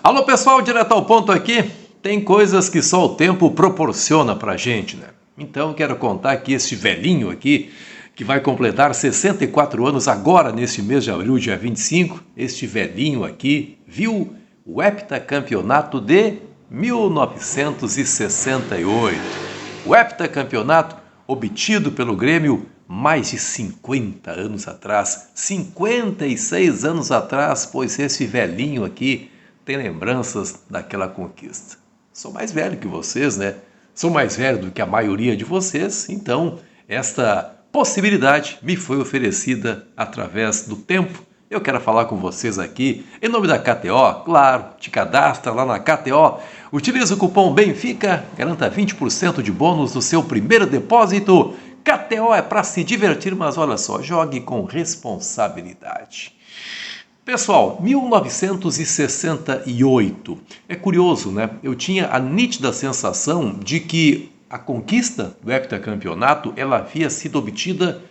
Alô pessoal, direto ao ponto aqui. Tem coisas que só o tempo proporciona pra gente, né? Então quero contar que este velhinho aqui, que vai completar 64 anos agora neste mês de abril, dia 25, este velhinho aqui viu o heptacampeonato de 1968. O heptacampeonato obtido pelo Grêmio mais de 50 anos atrás, 56 anos atrás, pois esse velhinho aqui tem lembranças daquela conquista. Sou mais velho que vocês, né? Sou mais velho do que a maioria de vocês, então esta possibilidade me foi oferecida através do tempo. Eu quero falar com vocês aqui em nome da KTO, claro, te cadastra lá na KTO, utiliza o cupom BENFICA, garanta 20% de bônus no seu primeiro depósito. KTO é para se divertir, mas olha só, jogue com responsabilidade. Pessoal, 1968. É curioso, né? Eu tinha a nítida sensação de que a conquista do heptacampeonato ela havia sido obtida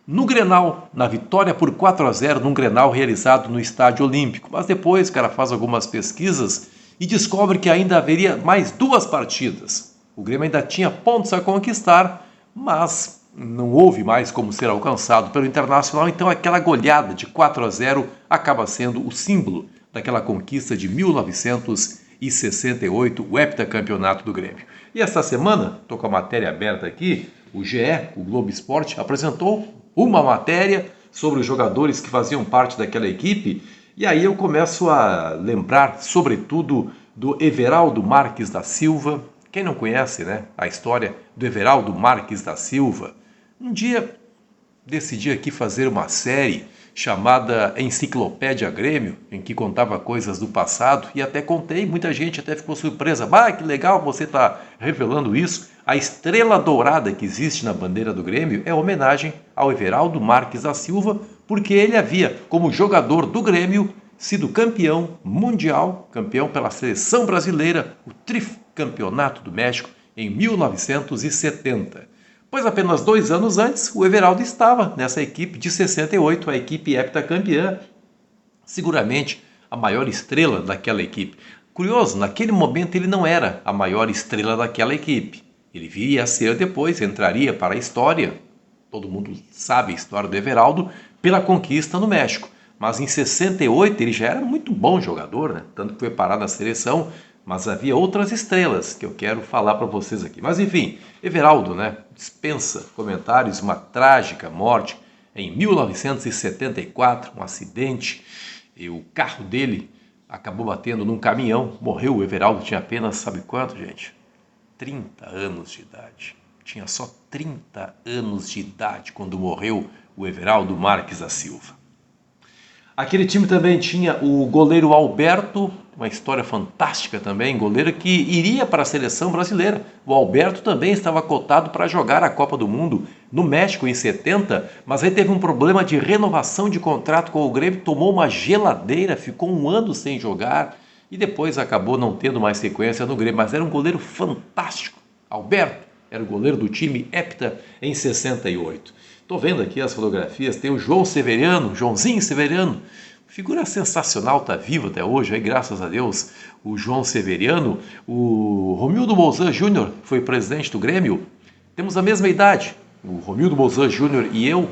no Grenal, na vitória por 4-0 num Grenal realizado no Estádio Olímpico. Mas depois o cara faz algumas pesquisas e descobre que ainda haveria mais duas partidas. O Grêmio ainda tinha pontos a conquistar, mas não houve mais como ser alcançado pelo Internacional, então aquela goleada de 4-0 acaba sendo o símbolo daquela conquista de 1968, o heptacampeonato do Grêmio. E esta semana, estou com a matéria aberta aqui, o GE, o Globo Esporte, apresentou uma matéria sobre os jogadores que faziam parte daquela equipe, e aí eu começo a lembrar, sobretudo, do Everaldo Marques da Silva. Quem não conhece, né, a história do Everaldo Marques da Silva? Um dia decidi aqui fazer uma série chamada Enciclopédia Grêmio, em que contava coisas do passado e até contei, muita gente até ficou surpresa. Bah, que legal você está revelando isso. A estrela dourada que existe na bandeira do Grêmio é homenagem ao Everaldo Marques da Silva, porque ele havia, como jogador do Grêmio, sido campeão mundial, campeão pela seleção brasileira, o tricampeonato do México, em 1970. Pois apenas 2 anos antes, o Everaldo estava nessa equipe de 68, a equipe heptacampeã, seguramente a maior estrela daquela equipe. Curioso, naquele momento ele não era a maior estrela daquela equipe. Ele viria a ser depois, entraria para a história, todo mundo sabe a história do Everaldo, pela conquista no México. Mas em 68 ele já era muito bom jogador, né? Tanto que foi parar na seleção, mas havia outras estrelas que eu quero falar para vocês aqui. Mas enfim, Everaldo, né, dispensa comentários, uma trágica morte em 1974, um acidente, e o carro dele acabou batendo num caminhão, morreu. O Everaldo tinha apenas, sabe quanto, gente? 30 anos de idade. Tinha só 30 anos de idade quando morreu o Everaldo Marques da Silva. Aquele time também tinha o goleiro Alberto, uma história fantástica também, goleiro que iria para a seleção brasileira. O Alberto também estava cotado para jogar a Copa do Mundo no México em 70, mas aí teve um problema de renovação de contrato com o Grêmio, tomou uma geladeira, ficou 1 ano sem jogar e depois acabou não tendo mais sequência no Grêmio, mas era um goleiro fantástico. Alberto era o goleiro do time hepta em 68. Estou vendo aqui as fotografias, tem o João Severiano, Joãozinho Severiano, figura sensacional, está vivo até hoje, aí, graças a Deus, o João Severiano, o Romildo Bolzan Júnior, que foi presidente do Grêmio, temos a mesma idade, o Romildo Bolzan Júnior e eu,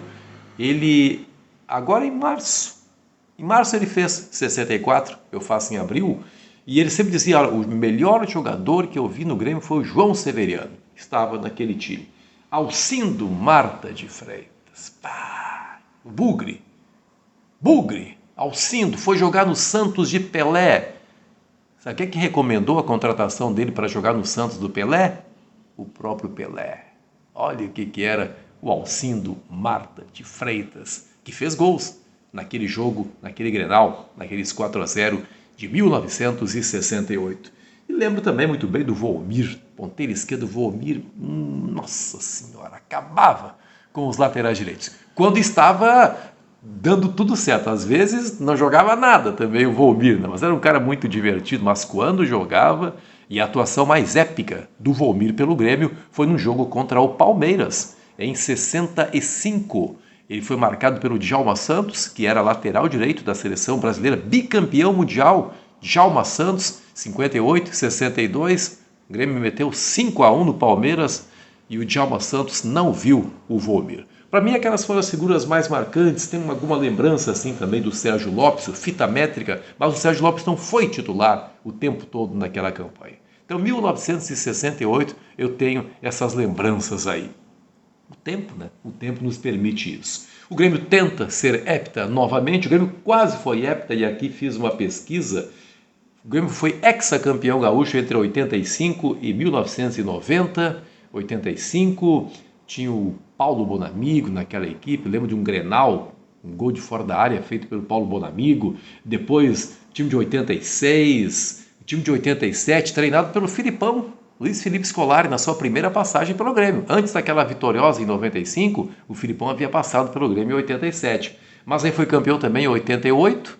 ele, agora em março ele fez 64, eu faço em abril, e ele sempre dizia, o melhor jogador que eu vi no Grêmio foi o João Severiano, estava naquele time. Alcindo Marta de Freitas, pá, Bugre, Alcindo, foi jogar no Santos de Pelé. Sabe quem é que recomendou a contratação dele para jogar no Santos do Pelé? O próprio Pelé. Olha o que era o Alcindo Marta de Freitas, que fez gols naquele jogo, naquele Grenal, naqueles 4-0 de 1968. E lembro também muito bem do Volmir, ponteiro esquerdo Volmir, nossa senhora, acabava com os laterais direitos. Quando estava dando tudo certo, às vezes não jogava nada também o Volmir, mas era um cara muito divertido, mas quando jogava, e a atuação mais épica do Volmir pelo Grêmio foi num jogo contra o Palmeiras, em 65. Ele foi marcado pelo Djalma Santos, que era lateral direito da seleção brasileira, bicampeão mundial Djalma Santos, 58, 62, o Grêmio meteu 5-1 no Palmeiras e o Djalma Santos não viu o Volmir. Para mim, aquelas foram as figuras mais marcantes. Tem alguma lembrança assim também do Sérgio Lopes, o fita métrica, mas o Sérgio Lopes não foi titular o tempo todo naquela campanha. Então, 1968, eu tenho essas lembranças aí. O tempo, né? O tempo nos permite isso. O Grêmio tenta ser hepta novamente, o Grêmio quase foi hepta e aqui fiz uma pesquisa. O Grêmio foi hexacampeão gaúcho entre 85 e 1990. 85, tinha o Paulo Bonamigo naquela equipe, lembro de um Grenal, um gol de fora da área feito pelo Paulo Bonamigo. Depois, time de 86, time de 87, treinado pelo Filipão, Luiz Felipe Scolari, na sua primeira passagem pelo Grêmio. Antes daquela vitoriosa em 95, o Filipão havia passado pelo Grêmio em 87. Mas aí foi campeão também em 88,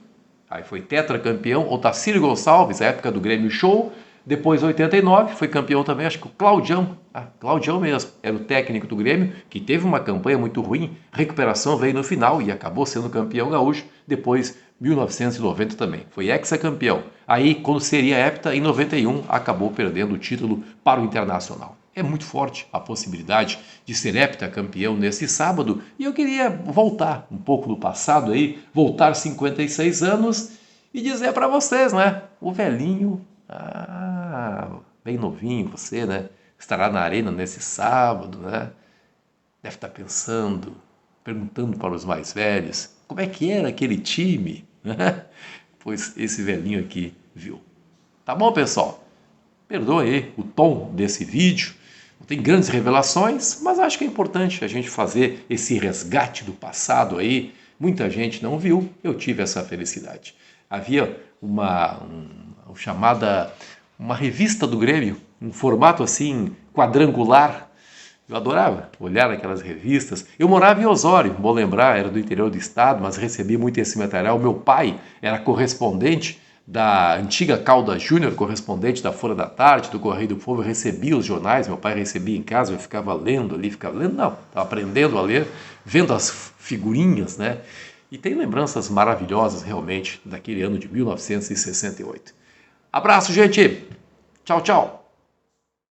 aí foi tetracampeão, Otacílio Gonçalves, a época do Grêmio Show. Depois, em 89, foi campeão também, acho que o Claudião, Claudião mesmo, era o técnico do Grêmio, que teve uma campanha muito ruim, recuperação veio no final e acabou sendo campeão gaúcho. Depois, 1990 também, foi hexacampeão. Aí, quando seria hepta, em 91, acabou perdendo o título para o Internacional. É muito forte a possibilidade de ser heptacampeão nesse sábado e eu queria voltar um pouco no passado aí, voltar 56 anos e dizer para vocês, né, o velhinho... bem novinho você, né? Estará na arena nesse sábado, né? Deve estar pensando, perguntando para os mais velhos, como é que era aquele time? Pois esse velhinho aqui viu. Tá bom, pessoal? Perdoe aí o tom desse vídeo. Não tem grandes revelações, mas acho que é importante a gente fazer esse resgate do passado aí. Muita gente não viu, eu tive essa felicidade. Havia uma revista do Grêmio, um formato assim quadrangular. Eu adorava olhar aquelas revistas. Eu morava em Osório, bom lembrar, era do interior do estado, mas recebi muito esse material. Meu pai era correspondente da antiga Calda Júnior, correspondente da Folha da Tarde, do Correio do Povo. Eu recebia os jornais, meu pai recebia em casa, eu ficava lendo ali, estava aprendendo a ler, vendo as figurinhas, né? E tem lembranças maravilhosas realmente daquele ano de 1968. Abraço, gente! Tchau, tchau!